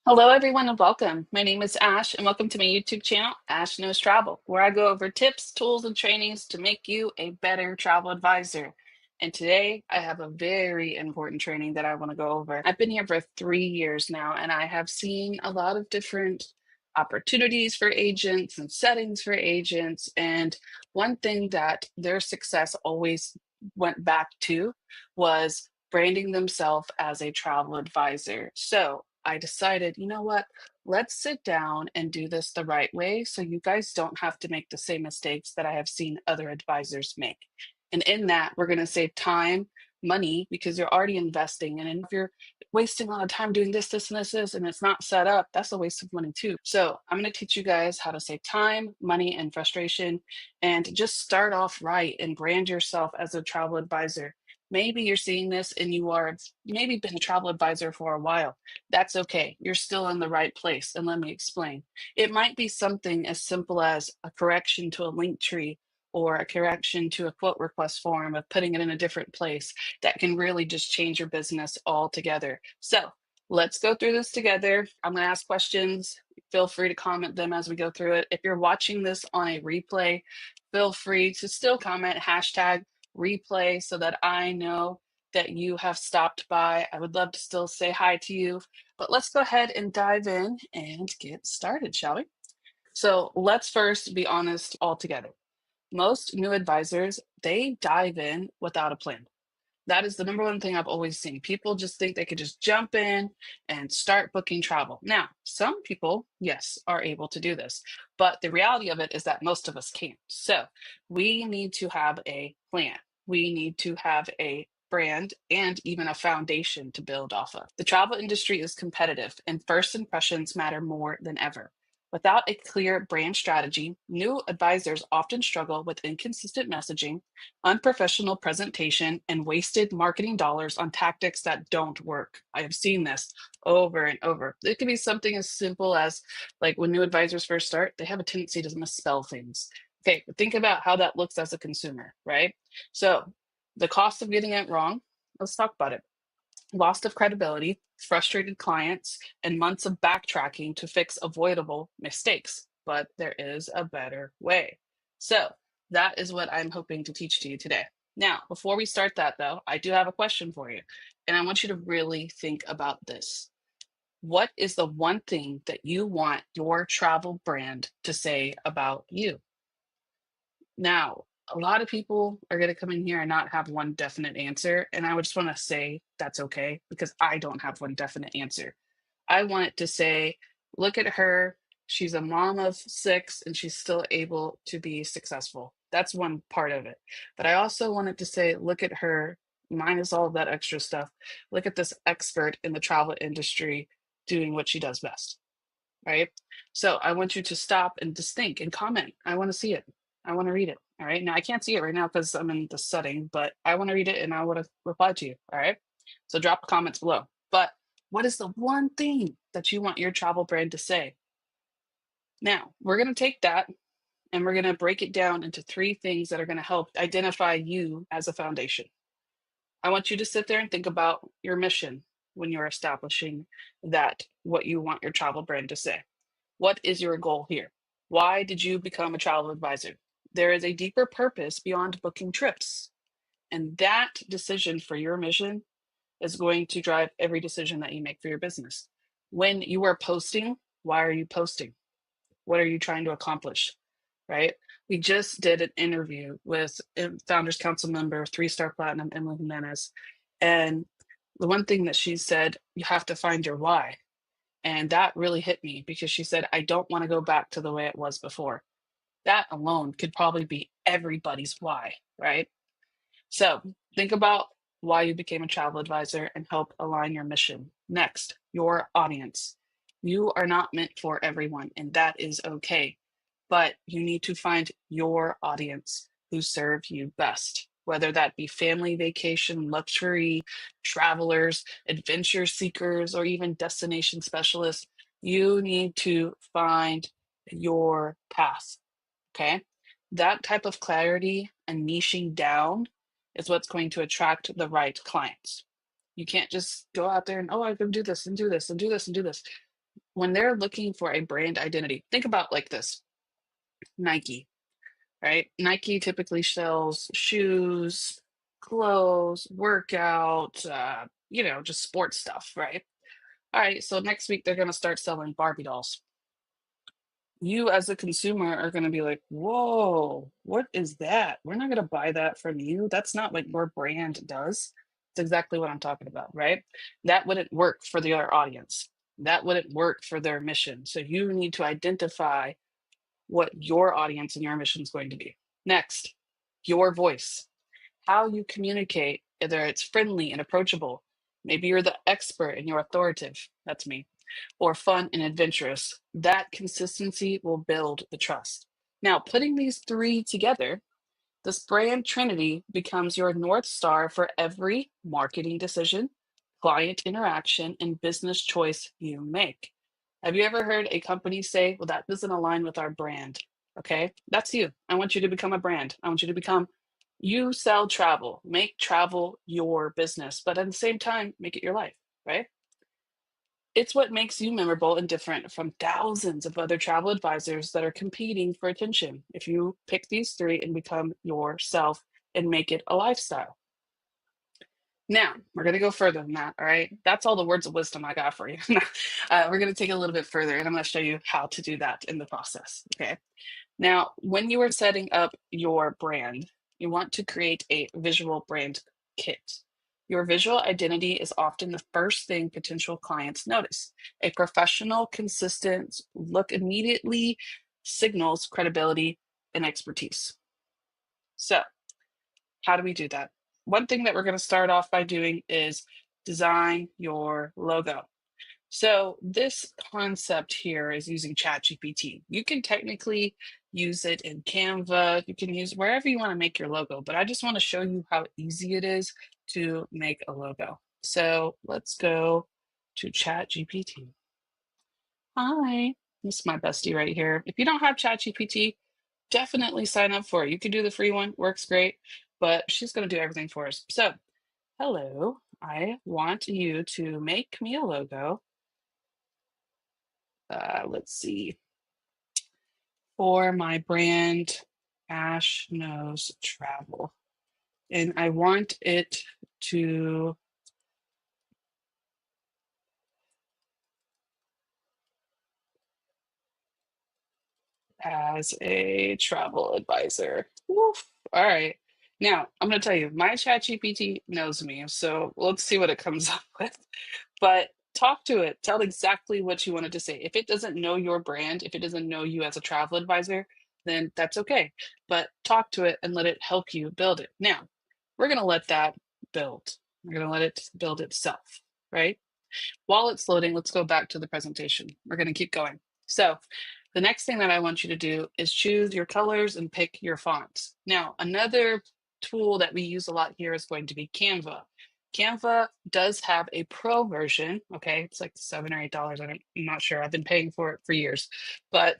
Hello, everyone, and welcome. My name is Ash, and welcome to my YouTube channel, Ash Knows Travel, where I go over tips, tools, and trainings to make you a better travel advisor. And today, I have a very important training that I want to go over. I've been here for 3 years now, and I have seen a lot of different opportunities for agents and settings for agents. And one thing that their success always went back to was branding themselves as a travel advisor. So I decided, you know what? Let's sit down and do this the right way so you guys don't have to make the same mistakes that I have seen other advisors make. And in that, we're going to save time, money, because you're already investing. And if you're wasting a lot of time doing this, and it's not set up, that's a waste of money too. So I'm going to teach you guys how to save time, money, and frustration, and just start off right and brand yourself as a travel advisor. Maybe you're seeing this and you are maybe been a travel advisor for a while. That's okay. You're still in the right place. And let me explain. It might be something as simple as a correction to a link tree or a correction to a quote request form of putting it in a different place that can really just change your business altogether. So let's go through this together. I'm going to ask questions. Feel free to comment them as we go through it. If you're watching this on a replay, feel free to still comment hashtag replay so that I know that you have stopped by. I would love to still say hi to you, but let's go ahead and dive in and get started, shall we? So let's first be honest all together. Most new advisors, they dive in without a plan. That is the number one thing I've always seen. People just think they could just jump in and start booking travel. Now, some people, yes, are able to do this, but the reality of it is that most of us can't. So we need to have a plan. We need to have a brand and even a foundation to build off of. The travel industry is competitive, and first impressions matter more than ever. Without a clear brand strategy, new advisors often struggle with inconsistent messaging, unprofessional presentation, and wasted marketing dollars on tactics that don't work. I have seen this over and over. It could be something as simple as like when new advisors first start, they have a tendency to misspell things. Okay, but think about how that looks as a consumer, right? So the cost of getting it wrong, let's talk about it. Loss of credibility, frustrated clients, and months of backtracking to fix avoidable mistakes. But there is a better way. So that is what I'm hoping to teach to you today. Now, before we start that, though, I do have a question for you. And I want you to really think about this. What is the one thing that you want your travel brand to say about you? Now, a lot of people are going to come in here and not have one definite answer. And I would just want to say that's okay because I don't have one definite answer. I want it to say, look at her. She's a mom of six and she's still able to be successful. That's one part of it. But I also wanted to say, look at her, minus all of that extra stuff. Look at this expert in the travel industry doing what she does best, right? So I want you to stop and just think and comment. I want to see it. I want to read it. All right. Now I can't see it right now because I'm in the setting, but I want to read it and I want to reply to you. All right. So drop comments below. But what is the one thing that you want your travel brand to say? Now we're going to take that and we're going to break it down into three things that are going to help identify you as a foundation. I want you to sit there and think about your mission when you're establishing that, what you want your travel brand to say. What is your goal here? Why did you become a travel advisor? There is a deeper purpose beyond booking trips. And that decision for your mission is going to drive every decision that you make for your business. When you are posting, why are you posting? What are you trying to accomplish? Right? We just did an interview with Founders Council member, 3-star platinum, Emily Jimenez. And the one thing that she said, you have to find your why. And that really hit me because she said, I don't want to go back to the way it was before. That alone could probably be everybody's why, right? So think about why you became a travel advisor and help align your mission. Next, your audience. You are not meant for everyone, and that is okay. But you need to find your audience who serve you best, whether that be family vacation, luxury, travelers, adventure seekers, or even destination specialists. You need to find your path. Okay. That type of clarity and niching down is what's going to attract the right clients. You can't just go out there and, oh, I can do this and do this and do this and do this. when they're looking for a brand identity, think about like this: Nike, right? Nike typically sells shoes, clothes, workout, just sports stuff, right? All right, so next week they're going to start selling Barbie dolls. You as a consumer are going to be like, whoa, what is that? We're not going to buy that from you. That's not what your brand does. It's exactly what I'm talking about, right? That wouldn't work for the other audience. That wouldn't work for their mission. So you need to identify what your audience and your mission is going to be. Next, your voice, how you communicate, whether it's friendly and approachable. Maybe you're the expert and you're authoritative. That's me. Or fun and adventurous. That consistency will build the trust. Now, putting these three together, this brand trinity becomes your North Star for every marketing decision, client interaction, and business choice you make. Have you ever heard a company say, well, that doesn't align with our brand? Okay, that's you. I want you to become a brand. I want you to become, you sell travel, make travel your business, but at the same time, make it your life, right? It's what makes you memorable and different from thousands of other travel advisors that are competing for attention. If you pick these three and become yourself and make it a lifestyle. Now, we're going to go further than that. All right. That's all the words of wisdom I got for you. We're going to take it a little bit further and I'm going to show you how to do that in the process. Okay. Now, when you are setting up your brand, you want to create a visual brand kit. Your visual identity is often the first thing potential clients notice. A professional, consistent look immediately signals credibility and expertise. So, how do we do that? One thing that we're going to start off by doing is design your logo. So this concept here is using ChatGPT. You can technically use it in Canva. You can use wherever you want to make your logo, but I just want to show you how easy it is to make a logo. So let's go to ChatGPT. Hi, this is my bestie right here. If you don't have ChatGPT, definitely sign up for it. You can do the free one, works great, but she's going to do everything for us. So, hello, I want you to make me a logo. Let's see, for my brand, Ash Knows Travel. And I want it to, as a travel advisor. Woof. All right. Now, I'm going to tell you, my ChatGPT knows me. So let's see what it comes up with. But talk to it. Tell exactly what you wanted to say. If it doesn't know your brand, if it doesn't know you as a travel advisor, then that's okay. But talk to it and let it help you build it. Now, we're going to let that build. We're going to let it build itself, right? While it's loading, let's go back to the presentation. We're going to keep going. So the next thing that I want you to do is choose your colors and pick your fonts. Now, another tool that we use a lot here is going to be Canva. Canva does have a pro version. Okay, it's like $7 or $8. I'm not sure. I've been paying for it for years, but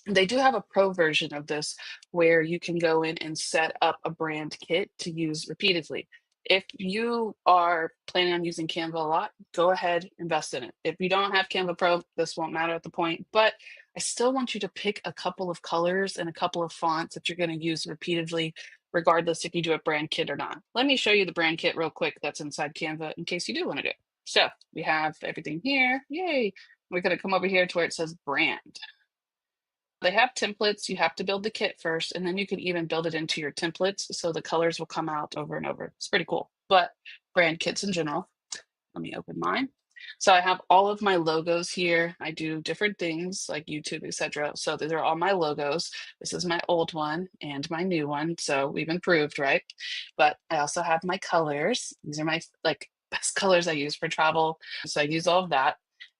they do have a pro version of this where you can go in and set up a brand kit to use repeatedly. If you are planning on using Canva a lot, go ahead, invest in it. If you don't have Canva Pro, this won't matter at the point, but I still want you to pick a couple of colors and a couple of fonts that you're going to use repeatedly, regardless if you do a brand kit or not. Let me show you the brand kit real quick that's inside Canva in case you do want to do it. So we have everything here. Yay. We're going to come over here to where it says brand. They have templates. You have to build the kit first, and then you can even build it into your templates so the colors will come out over and over. It's pretty cool. But brand kits in general, let me open mine. So I have all of my logos here. I do different things like YouTube, etc. So these are all my logos. This is my old one and my new one. So we've improved, right? But I also have my colors. These are my like best colors I use for travel. So I use all of that.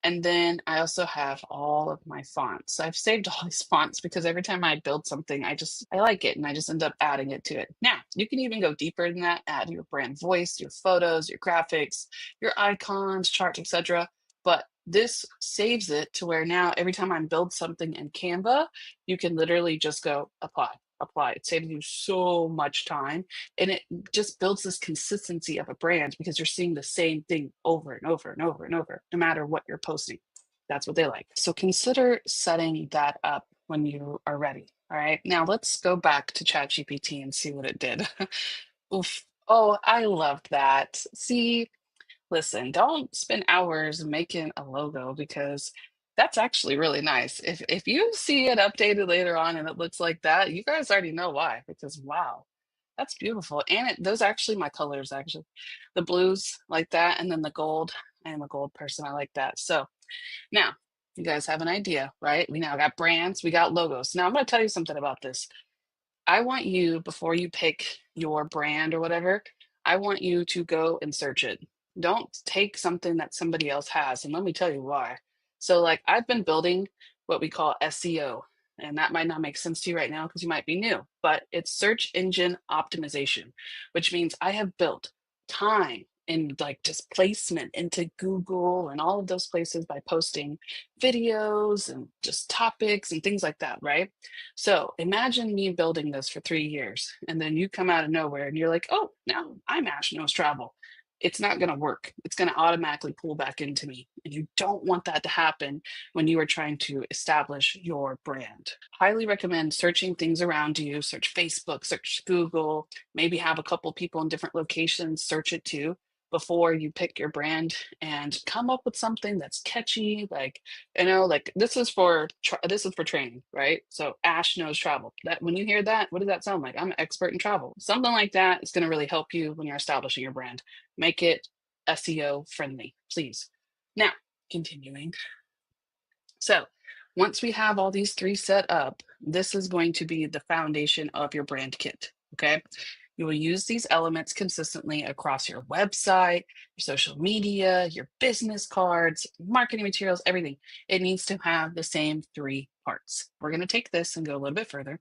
And then I also have all of my fonts. I've saved all these fonts because every time I build something, I like it and I just end up adding it to it. Now, you can even go deeper than that, add your brand voice, your photos, your graphics, your icons, charts, etc. But this saves it to where now every time I build something in Canva, you can literally just go apply, apply. It saves you so much time and it just builds this consistency of a brand because you're seeing the same thing over and over and over and over, no matter what you're posting. That's what they like. So consider setting that up when you are ready. All right. Now let's go back to ChatGPT and see what it did. Oof. Oh, I loved that. See, listen, don't spend hours making a logo because that's actually really nice. If you see it updated later on and it looks like that, you guys already know why. Because wow, that's beautiful. And those are actually my colors, actually. The blues like that, and then the gold. I am a gold person. I like that. So now you guys have an idea, right? We now got brands, we got logos. Now I'm going to tell you something about this. I want you, before you pick your brand or whatever, I want you to go and search it. Don't take something that somebody else has. And let me tell you why. So, like, I've been building what we call SEO, and that might not make sense to you right now because you might be new, but it's search engine optimization, which means I have built time and like just placement into Google and all of those places by posting videos and just topics and things like that, right? So imagine me building this for 3 years, and then you come out of nowhere and you're like, oh, now I'm Ash Knows Travel. It's not going to work. It's going to automatically pull back into me. And you don't want that to happen when you are trying to establish your brand. Highly recommend searching things around you. Search Facebook, search Google, maybe have a couple people in different locations search it too before you pick your brand, and come up with something that's catchy, like, like this is for training, right? So Ash Knows Travel. That when you hear that, what does that sound like? I'm an expert in travel. Something like that is going to really help you when you're establishing your brand. Make it SEO friendly, please. Now, continuing. So once we have all these three set up, this is going to be the foundation of your brand kit. Okay. You will use these elements consistently across your website, your social media, your business cards, marketing materials, everything. It needs to have the same three parts. We're going to take this and go a little bit further.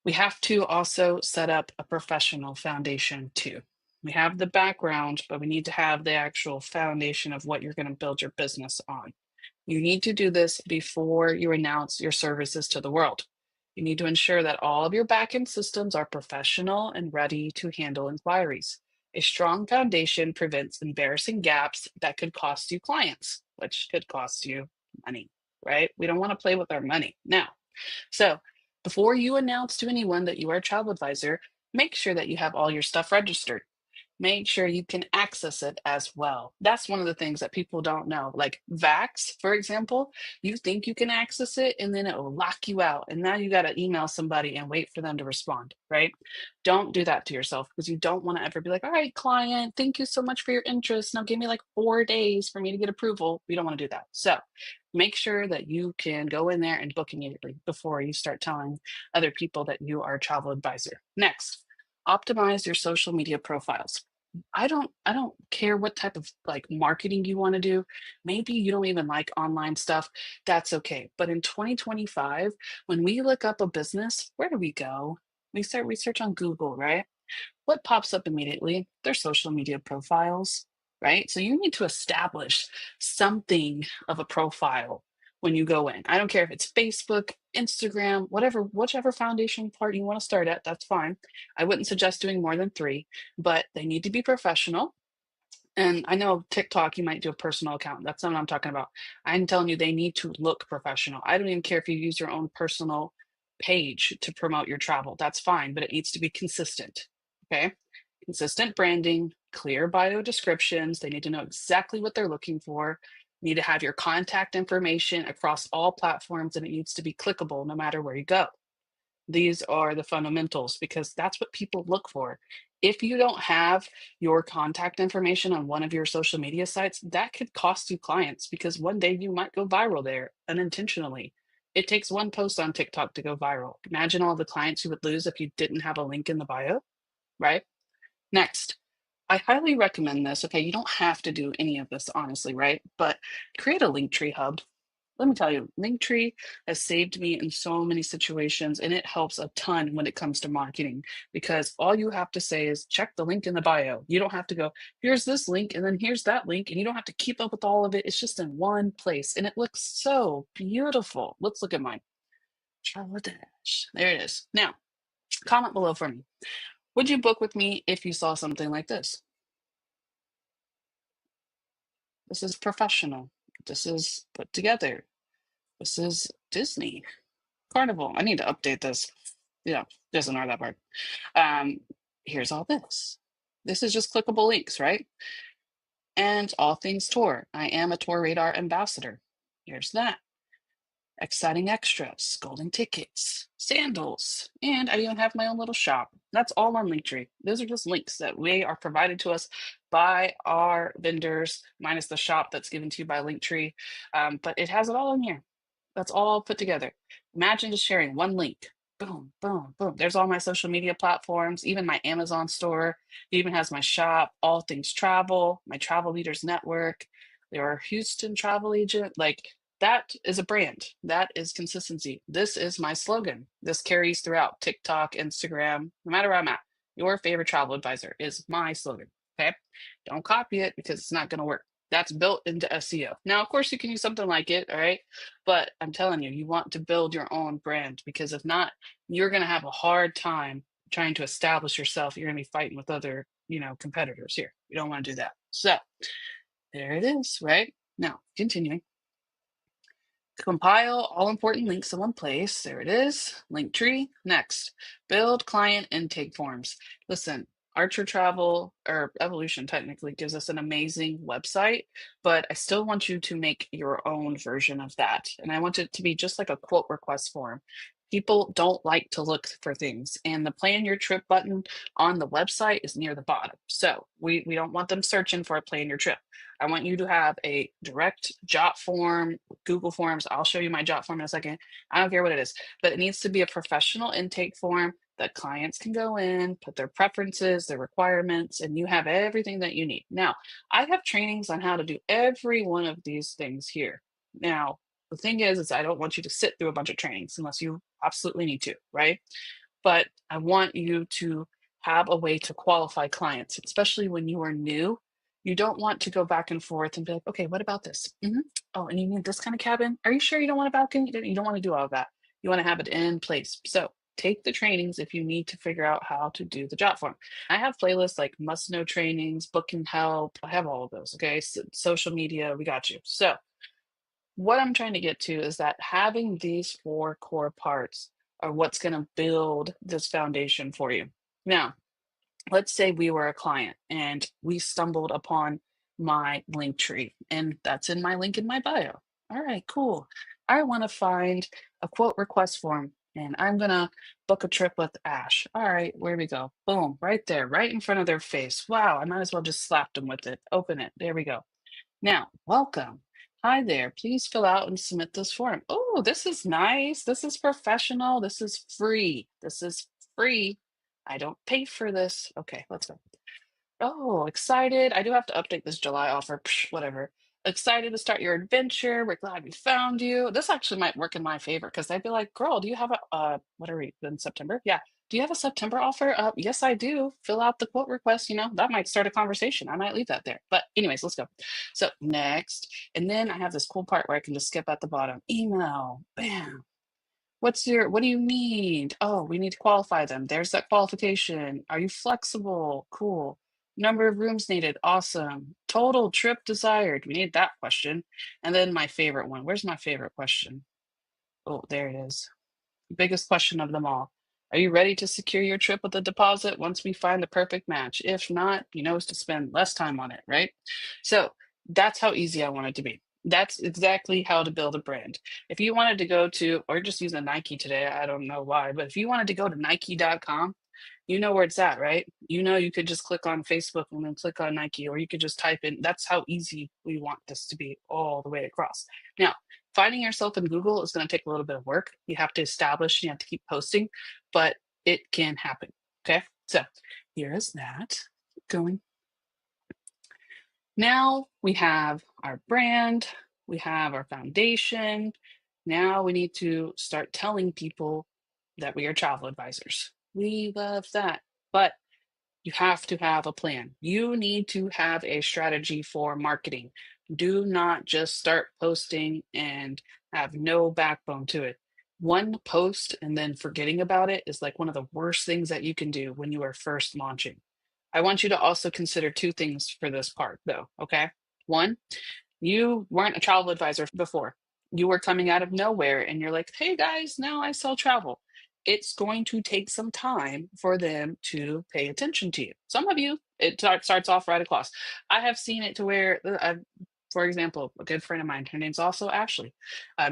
We have to also set up a professional foundation too. We have the background, but we need to have the actual foundation of what you're going to build your business on. You need to do this before you announce your services to the world. You need to ensure that all of your backend systems are professional and ready to handle inquiries. A strong foundation prevents embarrassing gaps that could cost you clients, which could cost you money, right? We don't want to play with our money. Now, so before you announce to anyone that you are a travel advisor, make sure that you have all your stuff registered. Make sure you can access it as well. That's one of the things that people don't know. Like Vax, for example, you think you can access it and then it will lock you out. And now you got to email somebody and wait for them to respond, right? Don't do that to yourself because you don't want to ever be like, all right, client, thank you so much for your interest. Now give me like 4 days for me to get approval. We don't want to do that. So make sure that you can go in there and book immediately before you start telling other people that you are a travel advisor. Next, optimize your social media profiles. I don't care what type of like marketing you want to do. Maybe you don't even like online stuff. That's okay. But in 2025, when we look up a business, where do we go? We start research on Google, right? What pops up immediately? Their social media profiles, right? So you need to establish something of a profile when you go in. I don't care if it's Facebook, Instagram, whatever, whichever foundation part you want to start at, that's fine. I wouldn't suggest doing more than three, but they need to be professional. And I know TikTok, you might do a personal account. That's not what I'm talking about. I'm telling you, they need to look professional. I don't even care if you use your own personal page to promote your travel. That's fine, but it needs to be consistent. Okay. Consistent branding, clear bio descriptions. They need to know exactly what they're looking for. You need to have your contact information across all platforms, and it needs to be clickable no matter where you go. These are the fundamentals because that's what people look for. If you don't have your contact information on one of your social media sites, that could cost you clients because one day you might go viral there unintentionally. It takes one post on TikTok to go viral. Imagine all the clients you would lose if you didn't have a link in the bio, right? Next, I highly recommend this. Okay, you don't have to do any of this, honestly, right? But create a Linktree hub. Let me tell you, Linktree has saved me in so many situations, and it helps a ton when it comes to marketing because all you have to say is check the link in the bio. You don't have to go, here's this link, and then here's that link, and you don't have to keep up with all of it. It's just in one place, and it looks so beautiful. Let's look at mine. Travel Dash. There it is. Now, comment below for me. Would you book with me if you saw something like this? This is professional. This is put together. This is Disney. Carnival. I need to update this. Yeah, doesn't know that part. Um, Here's all this. This is just clickable links, right? And all things tour. I am a Tour Radar ambassador. Here's that. Exciting extras, golden tickets, sandals, and I even have my own little shop. That's all on Linktree. Those are just links that we are provided to us by our vendors, minus the shop that's given to you by Linktree. But it has it all in here. That's all put together. Imagine just sharing one link. Boom, boom, boom. There's all my social media platforms, even my Amazon store. It even has my shop, all things travel, my travel leaders network, your Houston travel agent. Like that is a brand. That is consistency. This is my slogan. This carries throughout TikTok, Instagram, no matter where I'm at. Your favorite travel advisor is my slogan. Okay. Don't copy it because it's not going to work. That's built into SEO. Now, of course, you can use something like it. All right. But I'm telling you, you want to build your own brand because if not, you're going to have a hard time trying to establish yourself. You're going to be fighting with other, competitors here. You don't want to do that. So there it is, right? Now, continuing. Compile all important links in one place. There it is. Linktree. Next, build client intake forms. Listen, Archer Travel or Evolution technically gives us an amazing website, but I still want you to make your own version of that. And I want it to be just like a quote request form. People don't like to look for things, and the plan your trip button on the website is near the bottom. So we don't want them searching for a plan your trip. I want you to have a direct jot form, Google Forms. I'll show you my jot form in a second. I don't care what it is, but it needs to be a professional intake form that clients can go in, put their preferences, their requirements, and you have everything that you need. Now, I have trainings on how to do every one of these things here. Now, the thing is I don't want you to sit through a bunch of trainings unless you absolutely need to, right? But I want you to have a way to qualify clients, especially when you are new. You don't want to go back and forth and be like, okay, what about this? Oh, and you need this kind of cabin? Are you sure you don't want a balcony? You don't want to do all of that. You want to have it in place. So take the trainings if you need to figure out how to do the job form. I have playlists like must know trainings, booking help. I have all of those. Okay. So, social media, we got you. So what I'm trying to get to is that having these four core parts are what's going to build this foundation for you. Now, let's say we were a client and we stumbled upon my link tree, and that's in my link in my bio. All right, cool. I want to find a quote request form and I'm going to book a trip with Ash. All right, where we go? Boom, right there, right in front of their face. Wow, I might as well just slap them with it. Open it. There we go. Now, welcome. Hi there. Please fill out and submit this form. Oh, this is nice. This is professional. This is free. This is free. I don't pay for this. Okay, let's go. Oh, excited. I do have to update this July offer. Psh, whatever. Excited to start your adventure. We're glad we found you. This actually might work in my favor because they'd be like, girl, do you have a, what are we in September? Yeah. Do you have a September offer? Yes, I do. Fill out the quote request. That might start a conversation. I might leave that there. But, anyways, let's go. So, next. And then I have this cool part where I can just skip at the bottom. Email. Bam. What do you need? Oh, we need to qualify them. There's that qualification. Are you flexible? Cool. Number of rooms needed. Awesome. Total trip desired. We need that question. And then my favorite one. Where's my favorite question? Oh, there it is. Biggest question of them all. Are you ready to secure your trip with a deposit once we find the perfect match? If not, you know, is to spend less time on it, right? So that's how easy I want it to be. That's exactly how to build a brand. If you wanted to go to, or just use a Nike today, I don't know why, but if you wanted to go to Nike.com, you know where it's at, right? You could just click on Facebook and then click on Nike, or you could just type in, that's how easy we want this to be all the way across. Now, finding yourself in Google is going to take a little bit of work. You have to establish, you have to keep posting, but it can happen. Okay. So here is that. Keep going. Now we have our brand, we have our foundation. Now we need to start telling people that we are travel advisors. We love that. But you have to have a plan. You need to have a strategy for marketing. Do not just start posting and have no backbone to it. One post and then forgetting about it is like one of the worst things that you can do when you are first launching. I want you to also consider two things for this part, though. Okay. One, You weren't a travel advisor before. You were coming out of nowhere and you're like, hey guys, now I sell travel. It's going to take some time for them to pay attention to you. Some of you, starts off right across. I have seen it to where, for example, a good friend of mine, her name's also Ashley.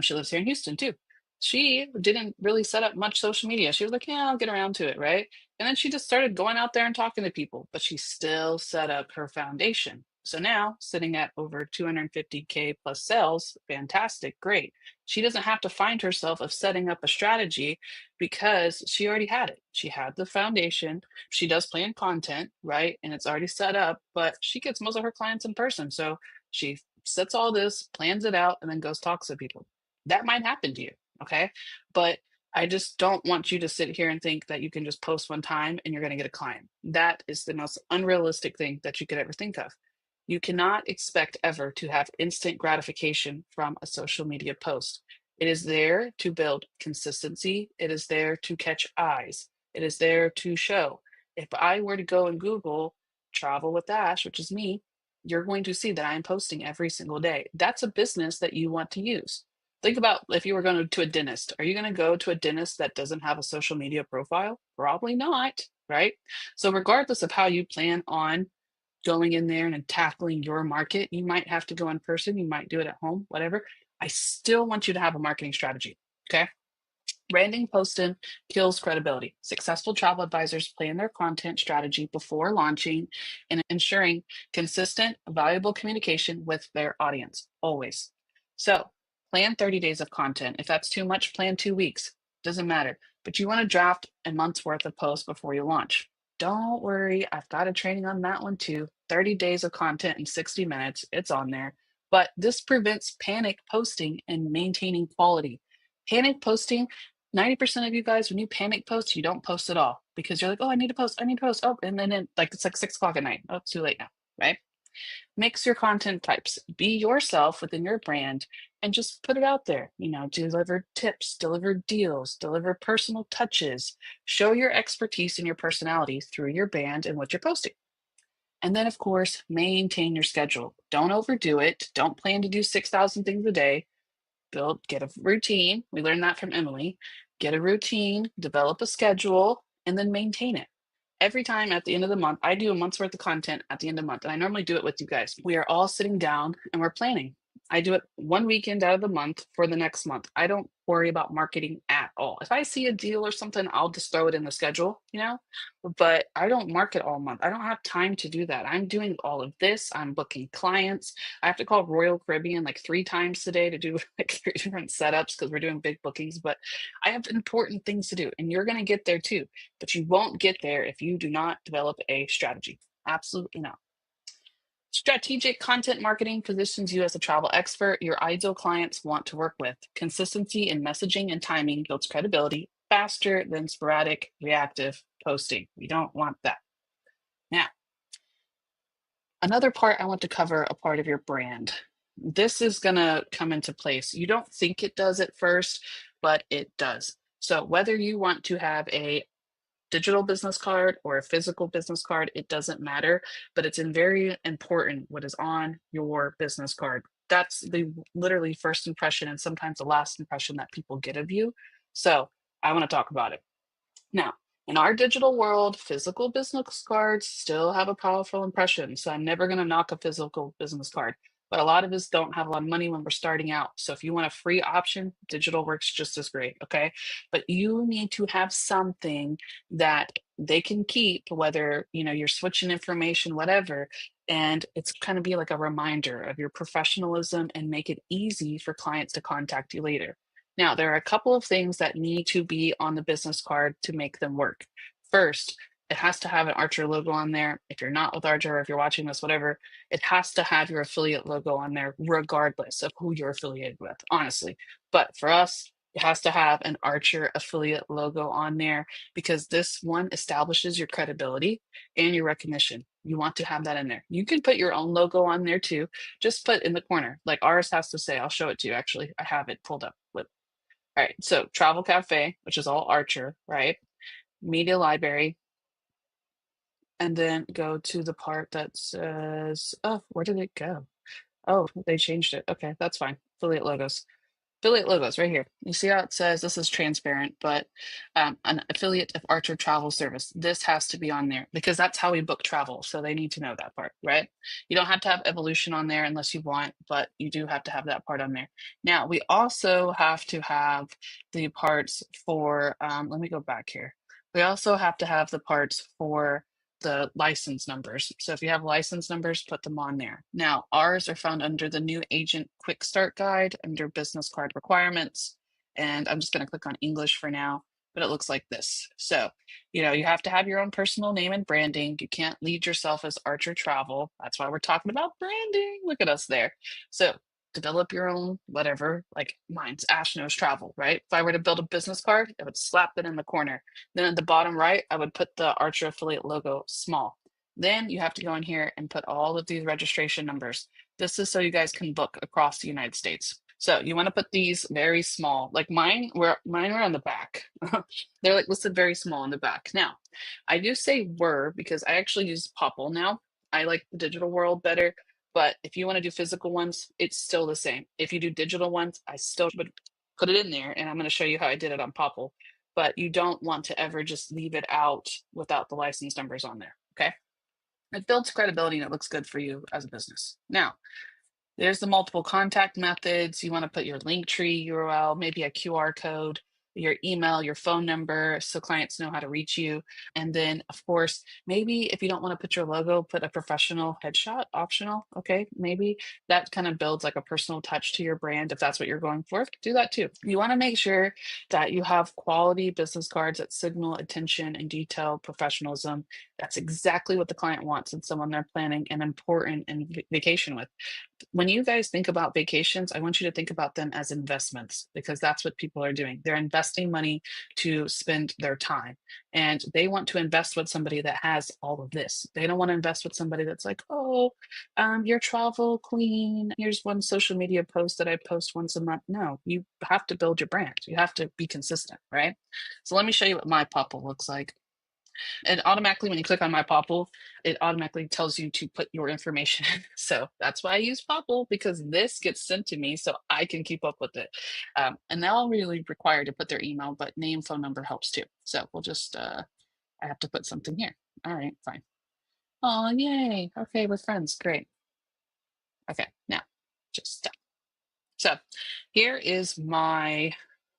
She lives here in Houston too. She didn't really set up much social media. She was like, yeah, I'll get around to it, right? And then she just started going out there and talking to people, but she still set up her foundation. So now, sitting at over 250K plus sales, fantastic, great. She doesn't have to find herself of setting up a strategy because she already had it. She had the foundation. She does plan content, right? And it's already set up, but she gets most of her clients in person. So she sets all this, plans it out, and then goes talks to people. That might happen to you, okay? But I just don't want you to sit here and think that you can just post one time and you're going to get a client. That is the most unrealistic thing that you could ever think of. You cannot expect ever to have instant gratification from a social media post. It is there to build consistency. It is there to catch eyes. It is there to show. If I were to go and Google Travel with Ash, which is me, you're going to see that I'm posting every single day. That's a business that you want to use. Think about if you were going to a dentist. Are you going to go to a dentist that doesn't have a social media profile? Probably not, right? So, regardless of how you plan on going in there and tackling your market, you might have to go in person, you might do it at home, whatever. I still want you to have a marketing strategy. Okay. Branding posting kills credibility. Successful travel advisors plan their content strategy before launching and ensuring consistent, valuable communication with their audience, always. So, plan 30 days of content. If that's too much, plan 2 weeks. Doesn't matter. But you want to draft a month's worth of posts before you launch. Don't worry, I've got a training on that one too. 30 days of content in 60 minutes. It's on there. But this prevents panic posting and maintaining quality. Panic posting, 90% of you guys, when you panic post, you don't post at all because you're like, oh, I need to post, I need to post. Oh, and then like it's like 6 o'clock at night. Oh, it's too late now, right? Mix your content types. Be yourself within your brand and just put it out there. Deliver tips, deliver deals, deliver personal touches. Show your expertise and your personality through your brand and what you're posting. And then, of course, maintain your schedule. Don't overdo it. Don't plan to do 6,000 things a day. Get a routine. We learned that from Emily. Get a routine, develop a schedule, and then maintain it. Every time at the end of the month, I do a month's worth of content at the end of the month, and I normally do it with you guys. We are all sitting down and we're planning. I do it one weekend out of the month for the next month. I don't worry about marketing at all. If I see a deal or something, I'll just throw it in the schedule. But I don't market all month. I don't have time to do that. I'm doing all of this. I'm booking clients. I have to call Royal Caribbean like 3 times today to do like 3 different setups because we're doing big bookings. But I have important things to do, and you're going to get there too. But you won't get there if you do not develop a strategy. Absolutely not. Strategic content marketing positions you as a travel expert your ideal clients want to work with. Consistency in messaging and timing builds credibility faster than sporadic, reactive posting. We don't want that. Now, another part I want to cover a part of your brand. This is going to come into place. You don't think it does at first, but it does. So, whether you want to have a digital business card or a physical business card, it doesn't matter, but it's very important what is on your business card. That's the literally first impression and sometimes the last impression that people get of you. So, I want to talk about it. Now, in our digital world, physical business cards still have a powerful impression. So I'm never going to knock a physical business card. But a lot of us don't have a lot of money when we're starting out. So if you want a free option, digital works just as great. Okay. But you need to have something that they can keep, whether you're switching information, whatever. And it's kind of be like a reminder of your professionalism and make it easy for clients to contact you later. Now, there are a couple of things that need to be on the business card to make them work. First, it has to have an Archer logo on there. If you're not with Archer, or if you're watching this, whatever, it has to have your affiliate logo on there, regardless of who you're affiliated with, honestly. But for us, it has to have an Archer affiliate logo on there because this one establishes your credibility and your recognition. You want to have that in there. You can put your own logo on there too. Just put in the corner, like ours has to say. I'll show it to you. Actually, I have it pulled up. All right, so Travel Cafe, which is all Archer, right? Media Library, and then go to the part that says, oh, where did it go? Oh, they changed it. Okay, that's fine. Affiliate logos. Affiliate logos right here. You see how it says this is transparent, but an affiliate of Archer Travel Service. This has to be on there because that's how we book travel. So they need to know that part, right? You don't have to have evolution on there unless you want, but you do have to have that part on there. Now, we also have to have the parts for, let me go back here. We also have to have the parts for the license numbers. So if you have license numbers, put them on there. Now, ours are found under the new agent quick start guide under business card requirements. And I'm just going to click on English for now, but it looks like this. So, you have to have your own personal name and branding. You can't lead yourself as Archer Travel. That's why we're talking about branding. Look at us there. So, develop your own whatever, like mine's Ash Knows Travel, right? If I were to build a business card, I would slap it in the corner. Then at the bottom right, I would put the Archer affiliate logo small. Then you have to go in here and put all of these registration numbers. This is so you guys can book across the United States. So you want to put these very small, like mine were on the back. They're like listed very small on the back. Now, I do say were because I actually use Popple now. I like the digital world better, but if you want to do physical ones, it's still the same. If you do digital ones, I still would put it in there, and I'm going to show you how I did it on Popple. But you don't want to ever just leave it out without the license numbers on there. Okay. It builds credibility and it looks good for you as a business. Now, there's the multiple contact methods. You want to put your Linktree URL, maybe a QR code, your email, your phone number, so clients know how to reach you. And then, of course, maybe if you don't want to put your logo, put a professional headshot, optional. Okay, maybe that kind of builds like a personal touch to your brand if that's what you're going for. Do that too. You want to make sure that you have quality business cards that signal attention and detail professionalism. That's exactly what the client wants in someone they're planning an important vacation with. When you guys think about vacations, I want you to think about them as investments because that's what people are doing. They're investing money to spend their time and they want to invest with somebody that has all of this. They don't want to invest with somebody that's like, oh, you're travel queen. Here's one social media post that I post once a month. No, you have to build your brand. You have to be consistent, right? So let me show you what my Popple looks like. And automatically, when you click on my Popple, it automatically tells you to put your information in. So that's why I use Popple because this gets sent to me so I can keep up with it. And they're all really required to put their email, but name, phone number helps too. So we'll just, I have to put something here. All right, fine. Oh, yay. Okay, we're friends. Great. Okay, now just stop. So here is my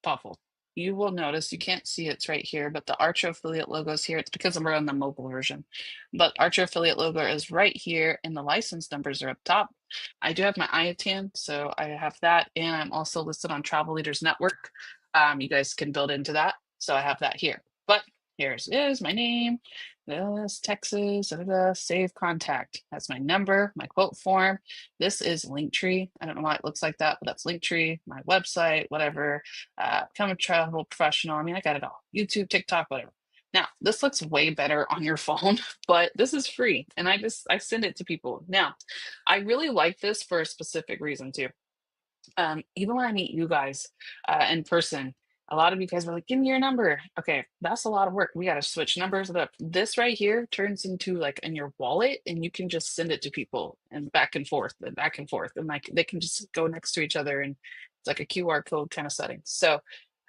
Popple. You will notice you can't see it's right here, but the Archer affiliate logo is here. It's because we're on the mobile version. But Archer affiliate logo is right here, and the license numbers are up top. I do have my IATAN, so I have that, and I'm also listed on Travel Leaders Network. You guys can build into that, so I have that here. But here's is my name, this Texas, save contact. That's my number, my quote form. This is Linktree. I don't know why it looks like that, but that's Linktree, my website, whatever. Become a travel professional. I mean, I got it all. YouTube, TikTok, whatever. Now, this looks way better on your phone, but this is free, and I send it to people. Now, I really like this for a specific reason too. Even when I meet you guys in person, a lot of you guys were like, give me your number. Okay, that's a lot of work. We got to switch numbers up. This right here turns into like in your wallet, and you can just send it to people and back and forth and back and forth. And like they can just go next to each other, and it's like a QR code kind of setting. So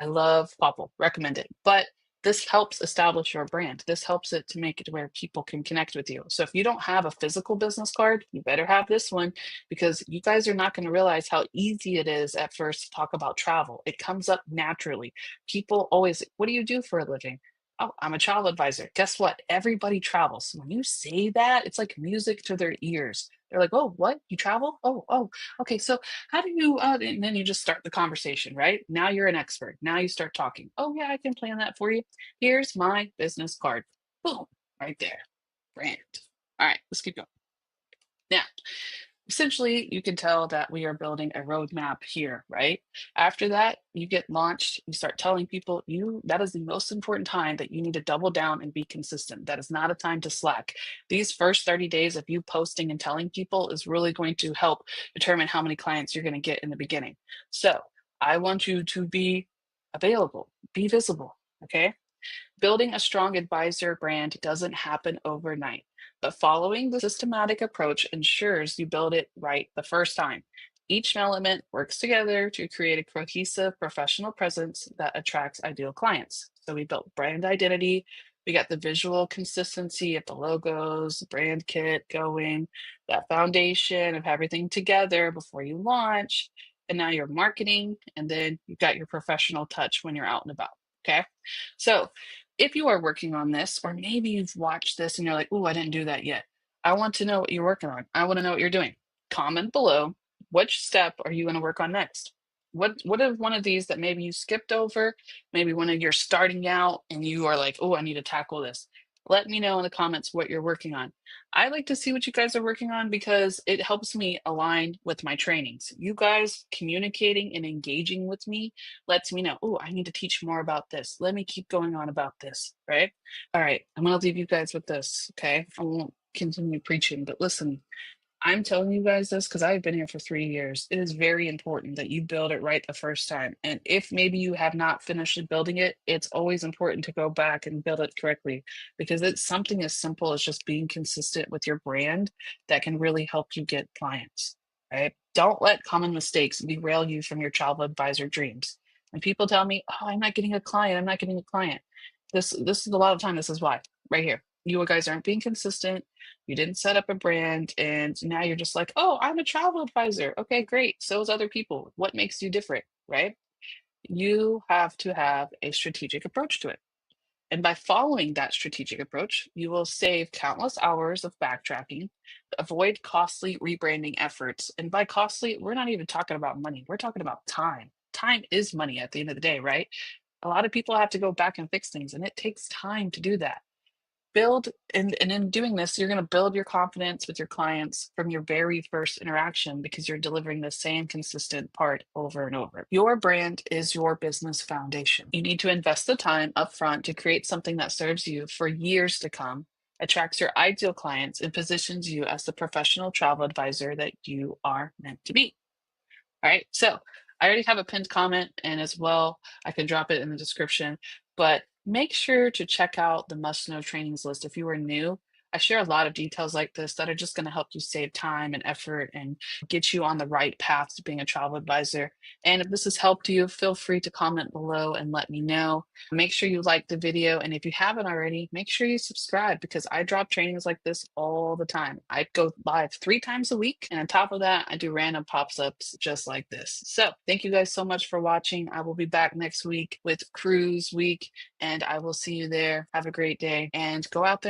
I love Popple, recommend it. But this helps establish your brand. This helps it to make it where people can connect with you. So if you don't have a physical business card, you better have this one because you guys are not going to realize how easy it is at first to talk about travel. It comes up naturally. People always, what do you do for a living? Oh, I'm a travel advisor. Guess what? Everybody travels. So when you say that, it's like music to their ears. They're like, oh, what? You travel? Oh, okay. So how do you, and then you just start the conversation, right? Now you're an expert. Now you start talking. Oh, yeah, I can plan that for you. Here's my business card. Boom, right there. Brand. All right, let's keep going. Now, essentially, you can tell that we are building a roadmap here, right? After that, you get launched, you start telling people that is the most important time that you need to double down and be consistent. That is not a time to slack. These first 30 days of you posting and telling people is really going to help determine how many clients you're going to get in the beginning. So I want you to be available, be visible, okay? Building a strong advisor brand doesn't happen overnight. But following the systematic approach ensures you build it right the first time. Each element works together to create a cohesive professional presence that attracts ideal clients. So we built brand identity, we got the visual consistency of the logos, brand kit going, that foundation of everything together before you launch, and now you're marketing, and then you've got your professional touch when you're out and about. Okay. So if you are working on this, or maybe you've watched this and you're like, oh, I didn't do that yet. I want to know what you're working on. I want to know what you're doing. Comment below. Which step are you going to work on next? What is one of these that maybe you skipped over? Maybe when you're starting out and you are like, oh, I need to tackle this. Let me know in the comments what you're working on. I like to see what you guys are working on because it helps me align with my trainings. You guys communicating and engaging with me lets me know, oh, I need to teach more about this. Let me keep going on about this, right? All right, I'm going to leave you guys with this, okay? I won't continue preaching, but listen, I'm telling you guys this because I've been here for 3 years. It is very important that you build it right the first time. And if maybe you have not finished building it, it's always important to go back and build it correctly because it's something as simple as just being consistent with your brand that can really help you get clients, right? Don't let common mistakes derail you from your travel advisor dreams. When people tell me, "Oh, I'm not getting a client, I'm not getting a client," this is a lot of time. This is why, right here. You guys aren't being consistent, you didn't set up a brand, and now you're just like, oh, I'm a travel advisor. Okay, great. So is other people. What makes you different, right? You have to have a strategic approach to it. And by following that strategic approach, you will save countless hours of backtracking, avoid costly rebranding efforts. And by costly, we're not even talking about money, we're talking about time. Time is money at the end of the day, right? A lot of people have to go back and fix things, and it takes time to do that. Build and in doing this, you're going to build your confidence with your clients from your very first interaction because you're delivering the same consistent part over and over. Your brand is your business foundation. You need to invest the time upfront to create something that serves you for years to come, attracts your ideal clients, and positions you as the professional travel advisor that you are meant to be. All right. So I already have a pinned comment, and as well, I can drop it in the description. But make sure to check out the must know trainings list if you are new. I share a lot of details like this that are just going to help you save time and effort and get you on the right path to being a travel advisor. And if this has helped you, feel free to comment below and let me know. Make sure you like the video. And if you haven't already, make sure you subscribe because I drop trainings like this all the time. I go live 3 times a week. And on top of that, I do random pops ups just like this. So thank you guys so much for watching. I will be back next week with Cruise Week and I will see you there. Have a great day and go out there and